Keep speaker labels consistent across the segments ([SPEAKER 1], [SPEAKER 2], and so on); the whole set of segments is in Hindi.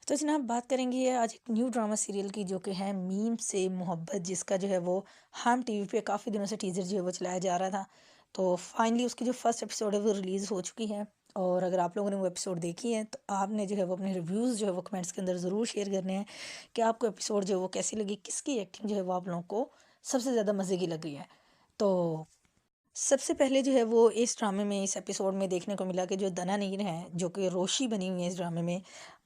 [SPEAKER 1] तो जनाब बात करेंगे आज एक न्यू ड्रामा सीरियल की जो कि है मीम से मोहब्बत जिसका जो है वो हम टीवी पे काफ़ी दिनों से टीजर जो है वो चलाया जा रहा था। तो फाइनली उसकी जो फर्स्ट एपिसोड है वो रिलीज़ हो चुकी है। और अगर आप लोगों ने वो एपिसोड देखी है तो आपने जो है वो अपने रिव्यूज़ जो है वो कमेंट्स के अंदर ज़रूर शेयर करने हैं कि आपको एपिसोड जो है वो कैसी लगी, किसकी एक्टिंग जो है वो आप लोगों को सबसे ज़्यादा मज़े की लग रही है। तो सबसे पहले जो है वो इस ड्रामे में इस एपिसोड में देखने को मिला कि जो दना नीर हैं जो कि रोशी बनी हुई है इस ड्रामे में,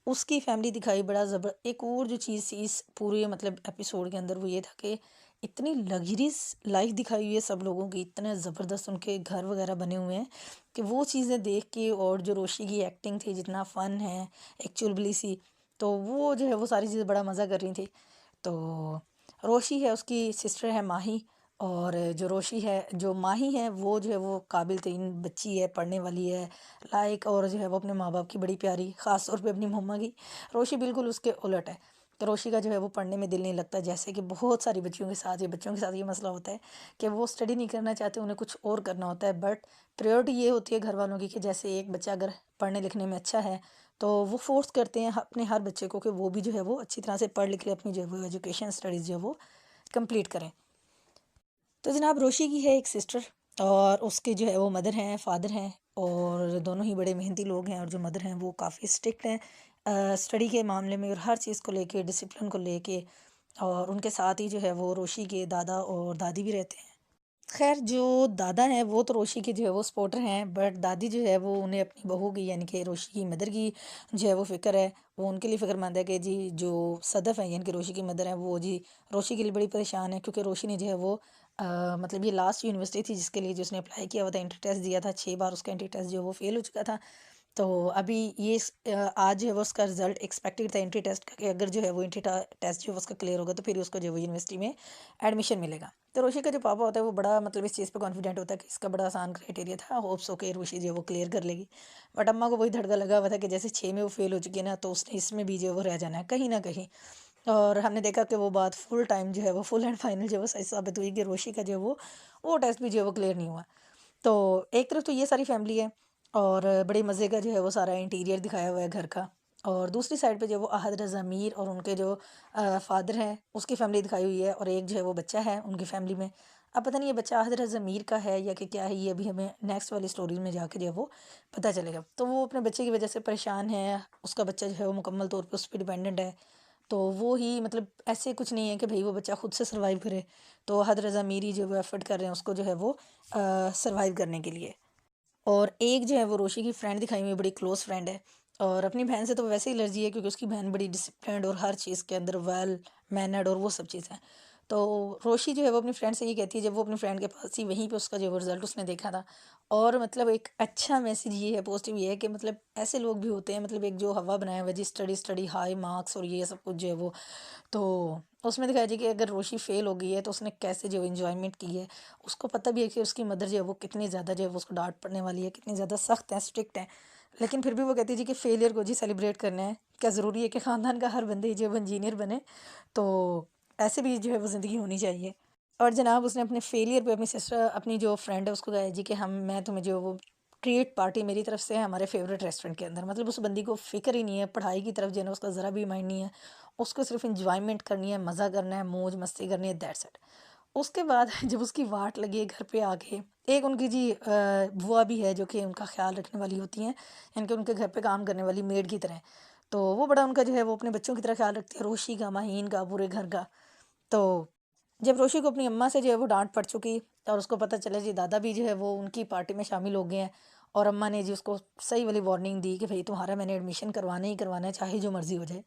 [SPEAKER 1] उसकी फैमिली दिखाई बड़ा ज़बर। एक और जो चीज़ थी इस पूरे मतलब एपिसोड के अंदर वो ये था कि इतनी लग्जरीज लाइफ दिखाई हुई है सब लोगों की, इतने ज़बरदस्त उनके घर वगैरह बने हुए हैं कि वो चीज़ें देख के और जो रोशी की एक्टिंग थी जितना फ़न है, एक चुलबुली सी, तो वो जो है वो सारी चीज़ें बड़ा मज़ा कर रही थी। तो रोशी है, उसकी सिस्टर है माही। और जो रोशी है, जो माही है वो जो है वो काबिल तरीन बच्ची है, पढ़ने वाली है, लाइक, और जो है वो अपने माँ बाप की बड़ी प्यारी, ख़ास तौर पे अपनी मम्मा की। रोशी बिल्कुल उसके उलट है। तो रोशी का जो है वो पढ़ने में दिल नहीं लगता, जैसे कि बहुत सारी बच्चों के साथ ये मसला होता है कि वो स्टडी नहीं करना चाहते, उन्हें कुछ और करना होता है। बट प्रायोरिटी ये होती है घर वालों की कि जैसे एक बच्चा अगर पढ़ने लिखने में अच्छा है तो वो फोर्स करते हैं अपने हर बच्चे को कि वो भी जो है वो अच्छी तरह से पढ़ लिख के अपनी जो है वो एजुकेशन स्टडीज़ जो है वो कंप्लीट करें। तो जनाब रोशी की है एक सिस्टर, और उसके जो है वो मदर हैं, फादर हैं, और दोनों ही बड़े मेहनती लोग हैं। और जो मदर हैं वो काफ़ी स्ट्रिक्ट हैं स्टडी के मामले में और हर चीज़ को लेके, डिसिप्लिन को लेके। और उनके साथ ही जो है वो रोशी के दादा और दादी भी रहते हैं। खैर जो दादा हैं वो तो रोशी के जो है वो सपोर्टर हैं, बट दादी जो है वो उन्हें अपनी बहू की यानी कि रोशी की मदर की जो है वो फ़िक्र है। वो उनके लिए फ़िक्रमंद है कि जी जो सदफ़ है यानी कि रोशी की मदर है वो जी रोशी के लिए बड़ी परेशान है, क्योंकि रोशी ने जो है वो मतलब ये लास्ट यूनिवर्सिटी थी जिसके लिए जो उसने अप्लाई किया हुआ था, एंट्री टेस्ट दिया था 6 बार, उसका एंट्री टेस्ट जो है वो फेल हो चुका था। तो अभी ये आज जो है वो उसका रिजल्ट एक्सपेक्टेड था एंट्री टेस्ट का, कि अगर जो है वो टेस्ट जो है वो उसका क्लियर होगा तो फिर उसको जो है वो यूनिवर्सिटी में एडमिशन मिलेगा। तो रोशी का जो पापा होता है वो बड़ा मतलब इस चीज़ पे कॉन्फिडेंट होता है कि इसका बड़ा आसान क्राइटेरिया था, होप्स ओके रोशी जो है वो क्लियर कर लेगी। बट अम्मा को वही धड़का लगा हुआ था कि जैसे 6 में वो फेल हो चुकी है ना, तो उसने इसमें भी जो है वो रह जाना है कहीं ना कहीं। और हमने देखा कि वो बात फुल टाइम जो है वो फुल एंड फाइनल जो है वो सही साबित हुई कि रोशी का जो है वो टेस्ट भी जो है वो क्लियर नहीं हुआ। तो एक तरफ तो ये सारी फैमिली है, और बड़े मज़े का जो है वो सारा इंटीरियर दिखाया हुआ है घर का। और दूसरी साइड पे जो वो अहद रज़ा मीर और उनके जो फादर हैं उसकी फैमिली दिखाई हुई है, और एक जो है वो बच्चा है उनकी फैमिली में। अब पता नहीं ये बच्चा अहद रज़ा मीर का है या कि क्या है, ये अभी हमें नेक्स्ट वाली स्टोरीज में जाके जो है वो पता चलेगा। तो वो अपने बच्चे की वजह से परेशान है, उसका बच्चा जो है वो मुकम्मल तौर पर उस पर डिपेंडेंट है। तो वो ही मतलब ऐसे कुछ नहीं है कि भाई वो बच्चा खुद से सर्वाइव करे। तो हद रज़ा मीरी जो वो एफर्ट कर रहे हैं उसको जो है वो सर्वाइव करने के लिए। और एक जो है वो रोशी की फ्रेंड दिखाई हुई है, बड़ी क्लोज फ्रेंड है। और अपनी बहन से तो वैसे ही एलर्जी है क्योंकि उसकी बहन बड़ी डिसिप्लिन्ड और हर चीज़ के अंदर वेल मैनर्ड और वो सब चीज़ें। तो रोशी जो है वो अपनी फ्रेंड से ये कहती है, जब वो अपनी फ्रेंड के पास थी वहीं पे उसका जो रिजल्ट उसने देखा था। और मतलब एक अच्छा मैसेज ये है, पॉजिटिव ये है कि मतलब ऐसे लोग भी होते हैं, मतलब एक जो हवा बनाया हुआ है जी स्टडी स्टडी हाई मार्क्स और ये सब कुछ जो है वो। तो उसमें दिखाया जी कि अगर रोशी फेल हो गई है तो उसने कैसे जो एंजॉयमेंट की है। उसको पता भी है कि उसकी मदर जो है वो कितनी ज़्यादा जो है वो उसको डांट पड़ने वाली है, कितनी ज़्यादा सख्त है, स्ट्रिक्ट है। लेकिन फिर भी वो कहती है जी कि फेलियर को जी सेलिब्रेट करना है, क्या ज़रूरी है कि ख़ानदान का हर बंदे ही जो है वो इंजीनियर बने। तो ऐसे भी जो है वो ज़िंदगी होनी चाहिए। और जनाब उसने अपने फेलियर पे अपनी सिस्टर, अपनी जो फ्रेंड है उसको कहा जी कि हम मैं तुम्हें जो वो ट्रीट पार्टी मेरी तरफ से है हमारे फेवरेट रेस्टोरेंट के अंदर। मतलब उस बंदी को फ़िक्र ही नहीं है पढ़ाई की तरफ, जो है ना उसका ज़रा भी माइंड नहीं है। उसको सिर्फ एंजॉयमेंट करनी है, मज़ा करना है, मौज मस्ती करनी है, दैट्स इट। उसके बाद जब उसकी वाट लगी है घर पे आके, एक उनकी जी बुआ भी है जो कि उनका ख्याल रखने वाली होती हैं, यानी कि उनके घर पे काम करने वाली मेड की तरह। तो वो बड़ा उनका जो है वो अपने बच्चों की तरह ख्याल रखती है, रोशी का, माहीन का, पूरे घर का। तो जब रोशी को अपनी अम्मा से जो है वो डांट पड़ चुकी और उसको पता चला जी दादा भी जो है वो उनकी पार्टी में शामिल हो गए हैं, और अम्मा ने जी उसको सही वाली वार्निंग दी कि भाई तुम्हारा मैंने एडमिशन करवाना ही करवाना है, चाहे जो मर्जी हो जाए।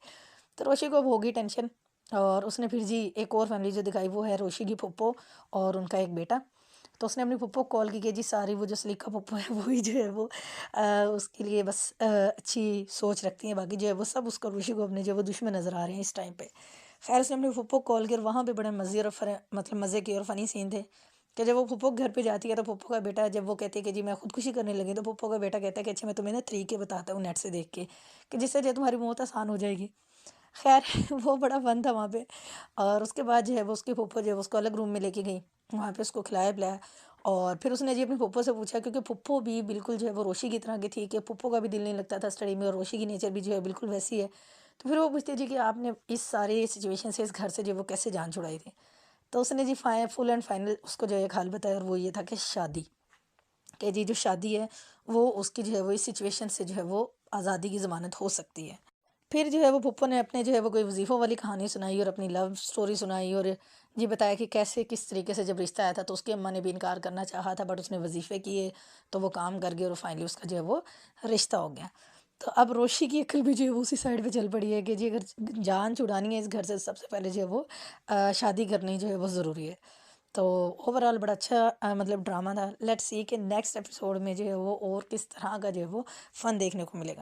[SPEAKER 1] तो रोशी को अब होगी टेंशन। और उसने फिर जी एक और फैमिली जो दिखाई वो है रोशी की फूफो और उनका एक बेटा। तो उसने अपनी फूफो को कॉल की कि जी सारी वो जो सलीका फूफो है वही जो है वो उसके लिए बस अच्छी सोच रखती हैं, बाकी जो है वो सब उसको रोशी को अपने जो वो दुश्मन नज़र आ रहे हैं इस टाइम पे। खैर उसने अपनी फूफो को कॉल किया और वहाँ पे बड़े मज़े और मतलब मज़े के और फ़नी सीन थे कि जब वो फूफो के घर पे जाती है तो फूफो का बेटा, जब वो कहती है कि जी मैं खुदकुशी करने लगी, तो फूफो का बेटा कहता है कि अच्छा मैं तुम्हें ना तरीके बताता हूँ नेट से देख के कि जिससे जो है तुम्हारी मौत आसान हो जाएगी। खैर वो बड़ा फन था वहाँ पे। और उसके बाद जो है वो उसकी फूफो जो है वो उसको अलग रूम में लेके गई, वहाँ पे उसको खिलाया-पिलाया। और फिर उसने जी अपनी फूफो से पूछा, क्योंकि फूफो भी बिल्कुल जो है वो रोशी की तरह की थी कि फूफो का भी दिल नहीं लगता था स्टडी में, और रोशी की नेचर भी जो है बिल्कुल वैसी है। तो फिर वो पूछती है जी कि आपने इस सारे सिचुएशन से, इस घर से जो है वो कैसे जान छुड़ाई थी? तो उसने जी फुल एंड फाइनल उसको जो है एक हल बताया, और वो ये था कि शादी। कि जी जो शादी है वो उसकी जो है वो इस सिचुएशन से जो है वो आज़ादी की ज़मानत हो सकती है। फिर जो है वो पुप्पो ने अपने जो है वो कोई वज़ीफ़ों वाली कहानी सुनाई और अपनी लव स्टोरी सुनाई, और ये बताया कि कैसे किस तरीके से जब रिश्ता आया था तो उसकी अम्मा ने भी इनकार करना चाहा था, बट उसने वज़ीफ़े किए तो वो काम कर गए और फाइनली उसका जो है वो रिश्ता हो गया। तो अब रोशी की अक्ल भी जो है वो उसी साइड पे चल पड़ी है कि जी अगर जान छुड़ानी है इस घर से, सबसे पहले जो है वो शादी करनी जो है वो ज़रूरी है। तो ओवरऑल बड़ा अच्छा मतलब ड्रामा था। लेट्स सी कि नेक्स्ट एपिसोड में जो है वो और किस तरह का जो है वो फन देखने को मिलेगा।